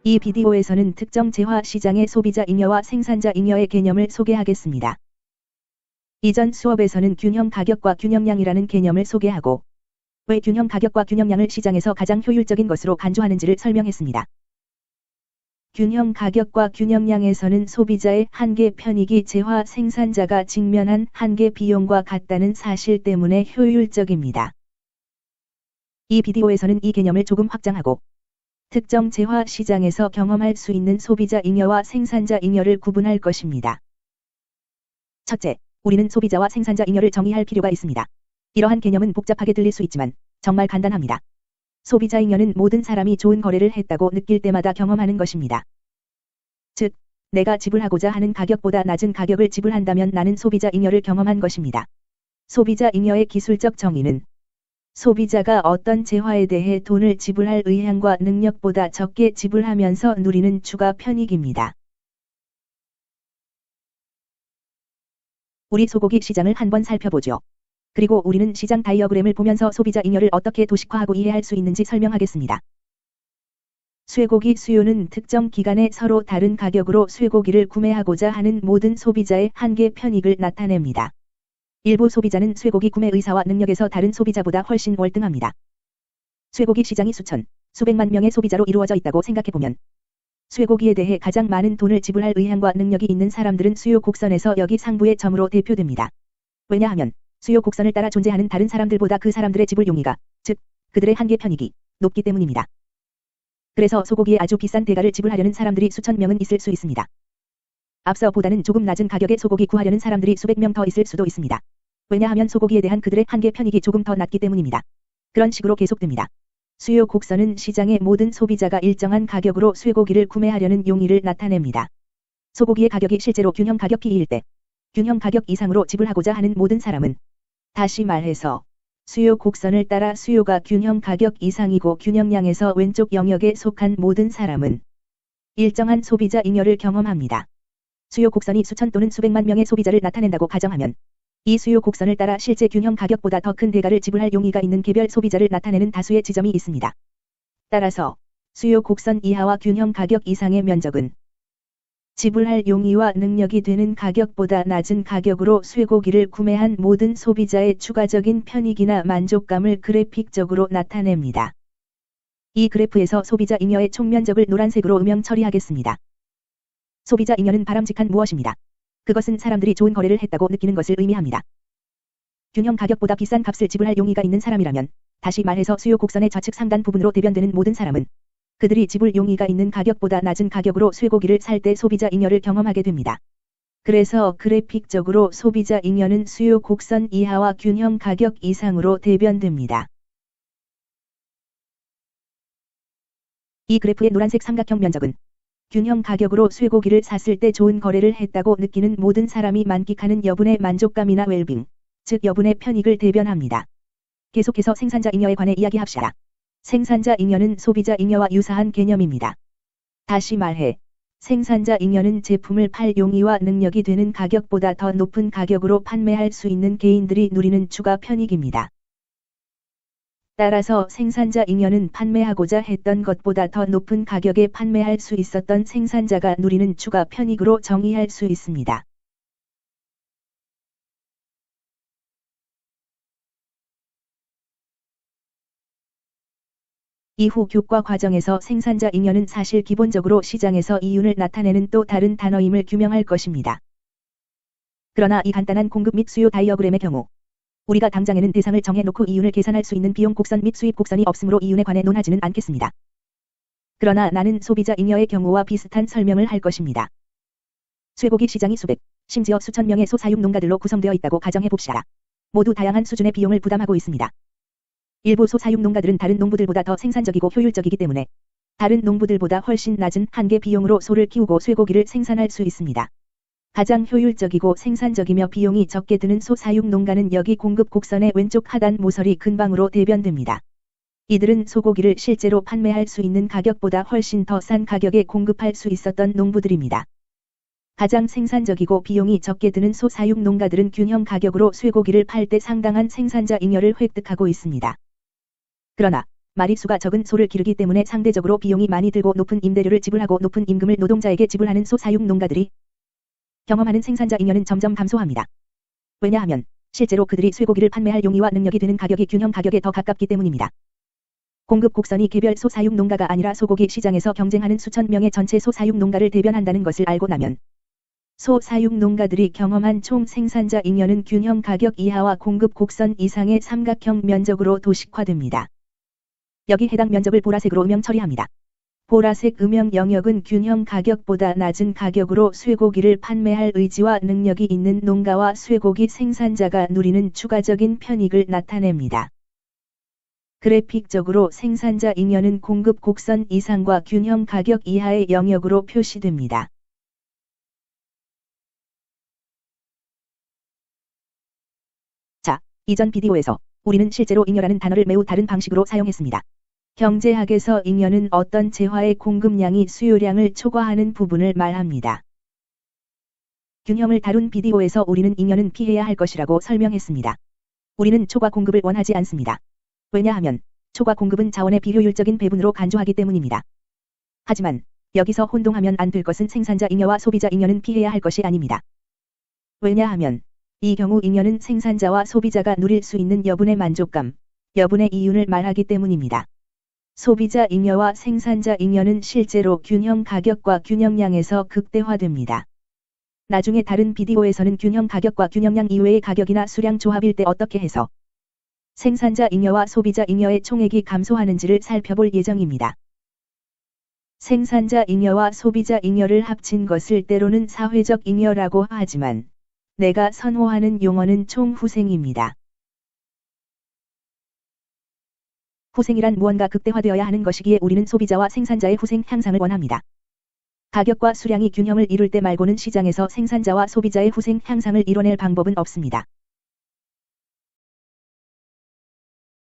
이 비디오에서는 특정 재화 시장의 소비자 잉여와 생산자 잉여의 개념을 소개하겠습니다. 이전 수업에서는 균형 가격과 균형량이라는 개념을 소개하고 왜 균형 가격과 균형량을 시장에서 가장 효율적인 것으로 간주하는지를 설명했습니다. 균형 가격과 균형량에서는 소비자의 한계 편익이 재화 생산자가 직면한 한계 비용과 같다는 사실 때문에 효율적입니다. 이 비디오에서는 이 개념을 조금 확장하고 특정 재화 시장에서 경험할 수 있는 소비자 잉여와 생산자 잉여를 구분할 것입니다. 첫째, 우리는 소비자와 생산자 잉여를 정의할 필요가 있습니다. 이러한 개념은 복잡하게 들릴 수 있지만 정말 간단합니다. 소비자 잉여는 모든 사람이 좋은 거래를 했다고 느낄 때마다 경험하는 것입니다. 즉, 내가 지불하고자 하는 가격보다 낮은 가격을 지불한다면 나는 소비자 잉여를 경험한 것입니다. 소비자 잉여의 기술적 정의는 소비자가 어떤 재화에 대해 돈을 지불할 의향과 능력보다 적게 지불하면서 누리는 추가 편익입니다. 우리 소고기 시장을 한번 살펴보죠. 그리고 우리는 시장 다이어그램을 보면서 소비자 잉여를 어떻게 도식화하고 이해할 수 있는지 설명하겠습니다. 쇠고기 수요는 특정 기간에 서로 다른 가격으로 쇠고기를 구매하고자 하는 모든 소비자의 한계 편익을 나타냅니다. 일부 소비자는 쇠고기 구매 의사와 능력에서 다른 소비자보다 훨씬 월등합니다. 쇠고기 시장이 수천, 수백만 명의 소비자로 이루어져 있다고 생각해보면 쇠고기에 대해 가장 많은 돈을 지불할 의향과 능력이 있는 사람들은 수요 곡선에서 여기 상부의 점으로 대표됩니다. 왜냐하면 수요 곡선을 따라 존재하는 다른 사람들보다 그 사람들의 지불 용의가, 즉 그들의 한계 편익이 높기 때문입니다. 그래서 소고기에 아주 비싼 대가를 지불하려는 사람들이 수천 명은 있을 수 있습니다. 앞서보다는 조금 낮은 가격에 소고기 구하려는 사람들이 수백 명 더 있을 수도 있습니다. 왜냐하면 소고기에 대한 그들의 한계 편익이 조금 더 낮기 때문입니다. 그런 식으로 계속됩니다. 수요 곡선은 시장의 모든 소비자가 일정한 가격으로 쇠고기를 구매하려는 용의를 나타냅니다. 소고기의 가격이 실제로 균형 가격 P/E일 때, 균형 가격 이상으로 지불하고자 하는 모든 사람은, 다시 말해서 수요 곡선을 따라 수요가 균형 가격 이상이고 균형량에서 왼쪽 영역에 속한 모든 사람은 일정한 소비자 잉여를 경험합니다. 수요 곡선이 수천 또는 수백만 명의 소비자를 나타낸다고 가정하면 이 수요 곡선을 따라 실제 균형 가격보다 더 큰 대가를 지불할 용의가 있는 개별 소비자를 나타내는 다수의 지점이 있습니다. 따라서 수요 곡선 이하와 균형 가격 이상의 면적은 지불할 용의와 능력이 되는 가격보다 낮은 가격으로 쇠고기를 구매한 모든 소비자의 추가적인 편익이나 만족감을 그래픽적으로 나타냅니다. 이 그래프에서 소비자 잉여의 총 면적을 노란색으로 음영 처리하겠습니다. 소비자 잉여는 바람직한 무엇입니다. 그것은 사람들이 좋은 거래를 했다고 느끼는 것을 의미합니다. 균형 가격보다 비싼 값을 지불할 용의가 있는 사람이라면, 다시 말해서 수요 곡선의 좌측 상단 부분으로 대변되는 모든 사람은 그들이 지불 용의가 있는 가격보다 낮은 가격으로 쇠고기를 살 때 소비자 잉여를 경험하게 됩니다. 그래서 그래픽적으로 소비자 잉여는 수요 곡선 이하와 균형 가격 이상으로 대변됩니다. 이 그래프의 노란색 삼각형 면적은 균형 가격으로 쇠고기를 샀을 때 좋은 거래를 했다고 느끼는 모든 사람이 만끽하는 여분의 만족감이나 웰빙, 즉 여분의 편익을 대변합니다. 계속해서 생산자 잉여에 관해 이야기합시다. 생산자 잉여는 소비자 잉여와 유사한 개념입니다. 다시 말해, 생산자 잉여는 제품을 팔 용의와 능력이 되는 가격보다 더 높은 가격으로 판매할 수 있는 개인들이 누리는 추가 편익입니다. 따라서 생산자 잉여는 판매하고자 했던 것보다 더 높은 가격에 판매할 수 있었던 생산자가 누리는 추가 편익으로 정의할 수 있습니다. 이후 교과 과정에서 생산자 잉여는 사실 기본적으로 시장에서 이윤을 나타내는 또 다른 단어임을 규명할 것입니다. 그러나 이 간단한 공급 및 수요 다이어그램의 경우, 우리가 당장에는 대상을 정해놓고 이윤을 계산할 수 있는 비용 곡선 및 수입 곡선이 없으므로 이윤에 관해 논하지는 않겠습니다. 그러나 나는 소비자 잉여의 경우와 비슷한 설명을 할 것입니다. 쇠고기 시장이 수백, 심지어 수천 명의 소사육 농가들로 구성되어 있다고 가정해봅시다. 모두 다양한 수준의 비용을 부담하고 있습니다. 일부 소사육 농가들은 다른 농부들보다 더 생산적이고 효율적이기 때문에 다른 농부들보다 훨씬 낮은 한계 비용으로 소를 키우고 쇠고기를 생산할 수 있습니다. 가장 효율적이고 생산적이며 비용이 적게 드는 소사육 농가는 여기 공급 곡선의 왼쪽 하단 모서리 근방으로 대변됩니다. 이들은 소고기를 실제로 판매할 수 있는 가격보다 훨씬 더 싼 가격에 공급할 수 있었던 농부들입니다. 가장 생산적이고 비용이 적게 드는 소사육 농가들은 균형 가격으로 쇠고기를 팔 때 상당한 생산자 잉여를 획득하고 있습니다. 그러나 마리수가 적은 소를 기르기 때문에 상대적으로 비용이 많이 들고 높은 임대료를 지불하고 높은 임금을 노동자에게 지불하는 소 사육 농가들이 경험하는 생산자 잉여는 점점 감소합니다. 왜냐하면 실제로 그들이 쇠고기를 판매할 용의와 능력이 드는 가격이 균형 가격에 더 가깝기 때문입니다. 공급 곡선이 개별 소 사육 농가가 아니라 소고기 시장에서 경쟁하는 수천 명의 전체 소 사육 농가를 대변한다는 것을 알고 나면 소 사육 농가들이 경험한 총 생산자 잉여는 균형 가격 이하와 공급 곡선 이상의 삼각형 면적으로 도식화됩니다. 여기 해당 면적을 보라색으로 음영 처리합니다. 보라색 음영 영역은 균형 가격보다 낮은 가격으로 쇠고기를 판매할 의지와 능력이 있는 농가와 쇠고기 생산자가 누리는 추가적인 편익을 나타냅니다. 그래픽적으로 생산자 잉여는 공급 곡선 이상과 균형 가격 이하의 영역으로 표시됩니다. 자, 이전 비디오에서 우리는 실제로 잉여라는 단어를 매우 다른 방식으로 사용했습니다. 경제학에서 잉여는 어떤 재화의 공급량이 수요량을 초과하는 부분을 말합니다. 균형을 다룬 비디오에서 우리는 잉여는 피해야 할 것이라고 설명했습니다. 우리는 초과 공급을 원하지 않습니다. 왜냐하면 초과 공급은 자원의 비효율적인 배분으로 간주하기 때문입니다. 하지만 여기서 혼동하면 안 될 것은 생산자 잉여와 소비자 잉여는 피해야 할 것이 아닙니다. 왜냐하면 이 경우 잉여는 생산자와 소비자가 누릴 수 있는 여분의 만족감, 여분의 이윤을 말하기 때문입니다. 소비자 잉여와 생산자 잉여는 실제로 균형 가격과 균형량에서 극대화됩니다. 나중에 다른 비디오에서는 균형 가격과 균형량 이외의 가격이나 수량 조합일 때 어떻게 해서 생산자 잉여와 소비자 잉여의 총액이 감소하는지를 살펴볼 예정입니다. 생산자 잉여와 소비자 잉여를 합친 것을 때로는 사회적 잉여라고 하지만 내가 선호하는 용어는 총후생입니다. 후생이란 무언가 극대화되어야 하는 것이기에 우리는 소비자와 생산자의 후생 향상을 원합니다. 가격과 수량이 균형을 이룰 때 말고는 시장에서 생산자와 소비자의 후생 향상을 이뤄낼 방법은 없습니다.